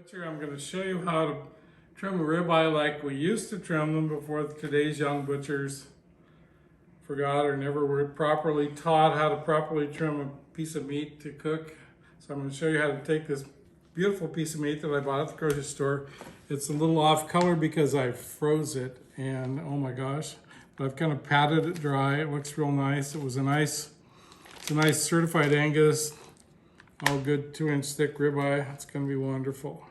Butcher, I'm going to show you how to trim a ribeye like we used to trim them before today's young butchers forgot or never were properly taught how to properly trim a piece of meat to cook. So I'm going to show you how to take this beautiful piece of meat that I bought at the grocery store. It's a little off color because I froze it, and oh my gosh, but I've kind of patted it dry. It looks real nice. It's a nice certified Angus, all good 2-inch thick ribeye. It's going to be wonderful.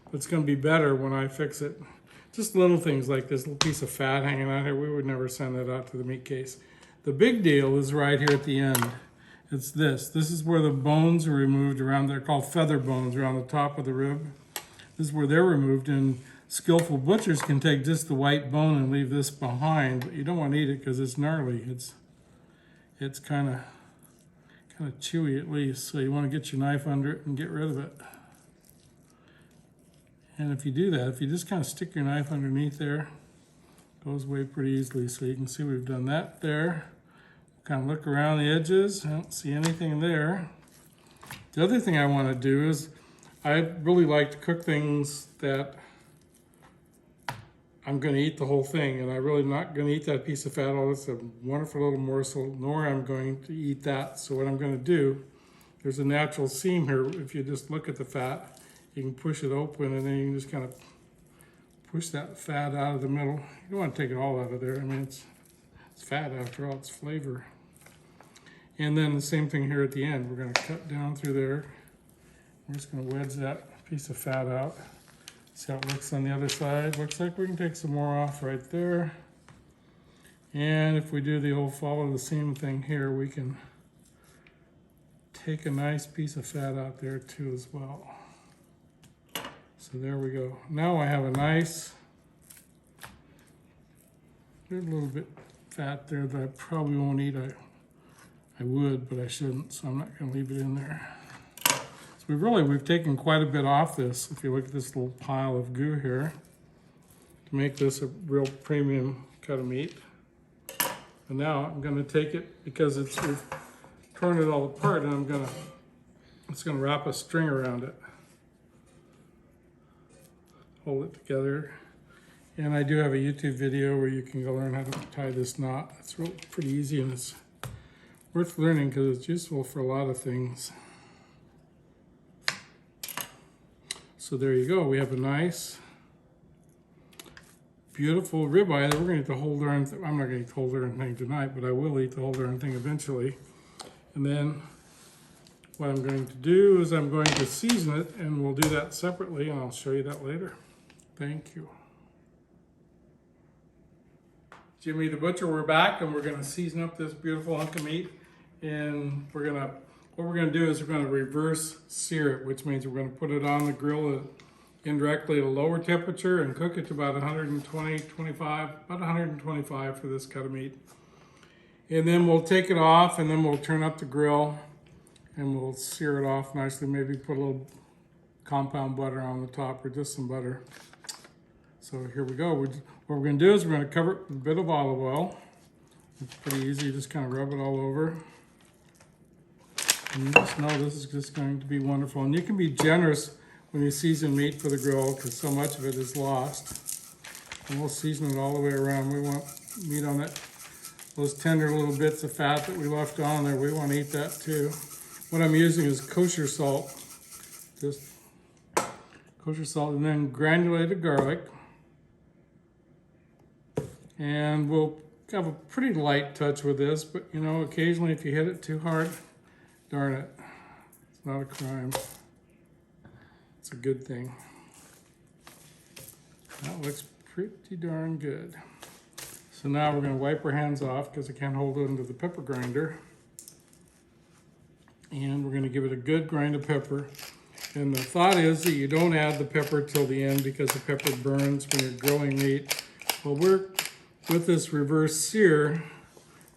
But it's going to be better when I fix it. Just little things like this little piece of fat hanging out here. We would never send that out to the meat case. The big deal is right here at the end. It's this. This is where the bones are removed around. They're called feather bones around the top of the rib. This is where they're removed, and skillful butchers can take just the white bone and leave this behind. But you don't want to eat it because it's gnarly. It's kind of chewy at least. So you want to get your knife under it and get rid of it. And if you do that, if you just kind of stick your knife underneath there, it goes away pretty easily. So you can see we've done that there. Kind of look around the edges. I don't see anything there. The other thing I want to do is I really like to cook things that I'm going to eat the whole thing, and I'm really not going to eat that piece of fat. Oh, it's a wonderful little morsel, nor I'm going to eat that. So what I'm going to do, there's a natural seam here. If you just look at the fat, you can push it open, and then you can just kind of push that fat out of the middle. You don't want to take it all out of there. I mean, it's fat after all, it's flavor. And then the same thing here at the end. We're going to cut down through there. We're just going to wedge that piece of fat out. See how it looks on the other side. Looks like we can take some more off right there. And if we do the old follow the seam thing here, we can take a nice piece of fat out there too as well. So there we go. Now I have a nice, there's a little bit fat there that I probably won't eat. I would, but I shouldn't, so I'm not going to leave it in there. So we've taken quite a bit off this. If you look at this little pile of goo here, to make this a real premium cut of meat. And now I'm going to take it because we've torn it all apart, and it's going to wrap a string around it. Hold it together. And I do have a YouTube video where you can go learn how to tie this knot. It's pretty easy, and it's worth learning because it's useful for a lot of things. So there you go. We have a nice, beautiful ribeye that we're going to eat the whole darn thing. I'm not going to eat the whole darn thing tonight, but I will eat the whole darn thing eventually. And then what I'm going to do is I'm going to season it, and we'll do that separately, and I'll show you that later. Thank you. Jimmy the Butcher, we're back, and we're going to season up this beautiful hunk of meat. And what we're going to do is we're going to reverse sear it, which means we're going to put it on the grill indirectly at a lower temperature and cook it to about 125 for this cut of meat. And then we'll take it off, and then we'll turn up the grill, and we'll sear it off nicely. Maybe put a little compound butter on the top, or just some butter. So here we go. What we're going to do is we're going to cover it with a bit of olive oil. It's pretty easy. You just kind of rub it all over. And you just know this is just going to be wonderful. And you can be generous when you season meat for the grill because so much of it is lost. And we'll season it all the way around. We want meat on it. Those tender little bits of fat that we left on there, we want to eat that too. What I'm using is kosher salt. Just kosher salt, and then granulated garlic. And we'll have a pretty light touch with this, but you know, occasionally if you hit it too hard, darn it, it's not a crime. It's a good thing. That looks pretty darn good. So now we're going to wipe our hands off because I can't hold it into the pepper grinder. And we're going to give it a good grind of pepper. And the thought is that you don't add the pepper till the end because the pepper burns when you're grilling meat. Well, with this reverse sear,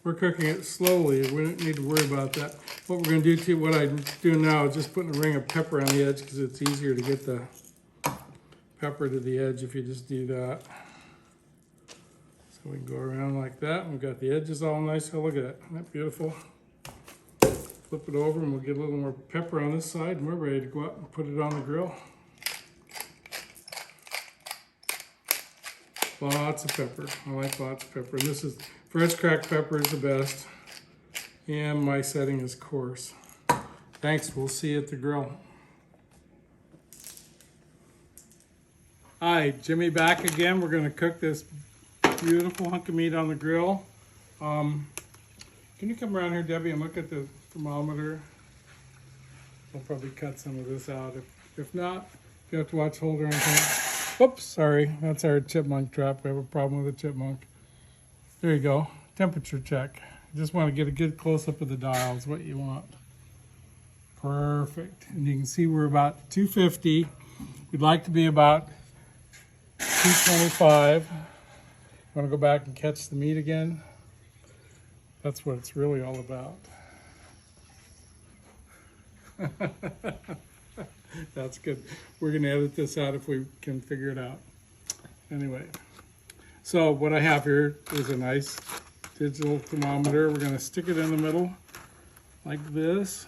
we're cooking it slowly. We don't need to worry about that. What we're going to do too, what I do now is just putting a ring of pepper on the edge because it's easier to get the pepper to the edge if you just do that. So we can go around like that. We've got the edges all nice. Oh, look at that. Isn't that beautiful? Flip it over and we'll get a little more pepper on this side, and we're ready to go out and put it on the grill. Lots of pepper. I like lots of pepper. And this is fresh cracked pepper is the best. And my setting is coarse. Thanks. We'll see you at the grill. Hi, Jimmy back again. We're going to cook this beautiful hunk of meat on the grill. Can you come around here, Debbie, and look at the thermometer? I'll probably cut some of this out. If not, if you have to watch hold or anything. Oops, sorry. That's our chipmunk trap. We have a problem with a chipmunk. There you go. Temperature check. You just want to get a good close-up of the dial is what you want. Perfect. And you can see we're about 250. We'd like to be about 225. Want to go back and catch the meat again? That's what it's really all about. That's good. We're going to edit this out if we can figure it out. Anyway, so what I have here is a nice digital thermometer. We're going to stick it in the middle like this.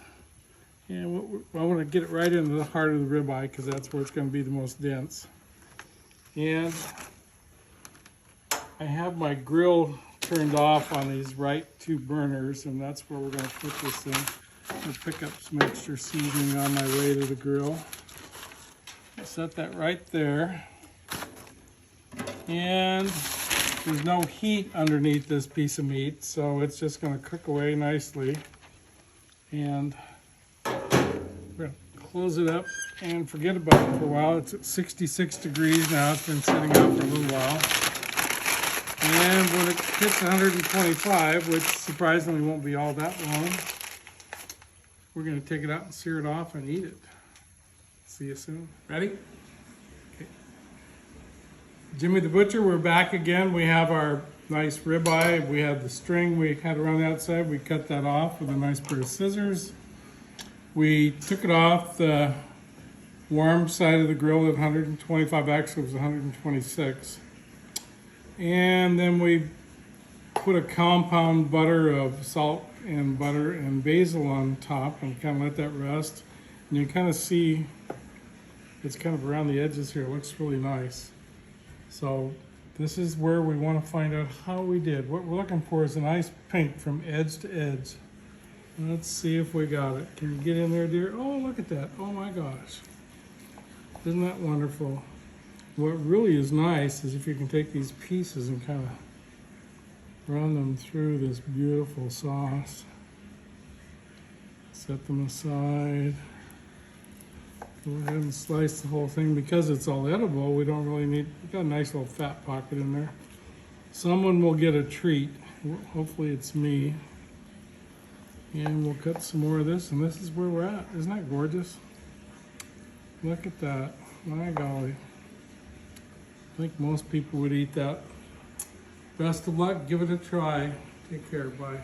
And I want to get it right into the heart of the ribeye because that's where it's going to be the most dense. And I have my grill turned off on these right two burners, and that's where we're going to put this in. I'll pick up some extra seasoning on my way to the grill. I'll set that right there. And there's no heat underneath this piece of meat, so it's just going to cook away nicely. And we're going to close it up and forget about it for a while. It's at 66 degrees now. It's been sitting out for a little while. And when it hits 125, which surprisingly won't be all that long, we're going to take it out and sear it off and eat it. See you soon. Ready? Okay. Jimmy the Butcher, we're back again. We have our nice ribeye. We had the string we had around the outside. We cut that off with a nice pair of scissors. We took it off the warm side of the grill at 125, actually it was 126. And then we put a compound butter of salt and butter and basil on top and kind of let that rest. And you kind of see it's kind of around the edges here. It looks really nice. So this is where we want to find out how we did. What we're looking for is a nice pink from edge to edge. Let's see if we got it. Can you get in there, dear? Oh, look at that. Oh my gosh. Isn't that wonderful? What really is nice is if you can take these pieces and kind of run them through this beautiful sauce. Set them aside. Go ahead and slice the whole thing. Because it's all edible, we don't really need, we've got a nice little fat pocket in there. Someone will get a treat. Hopefully it's me. And we'll cut some more of this, and this is where we're at. Isn't that gorgeous? Look at that. My golly. I think most people would eat that. Best of luck. Give it a try. Take care. Bye.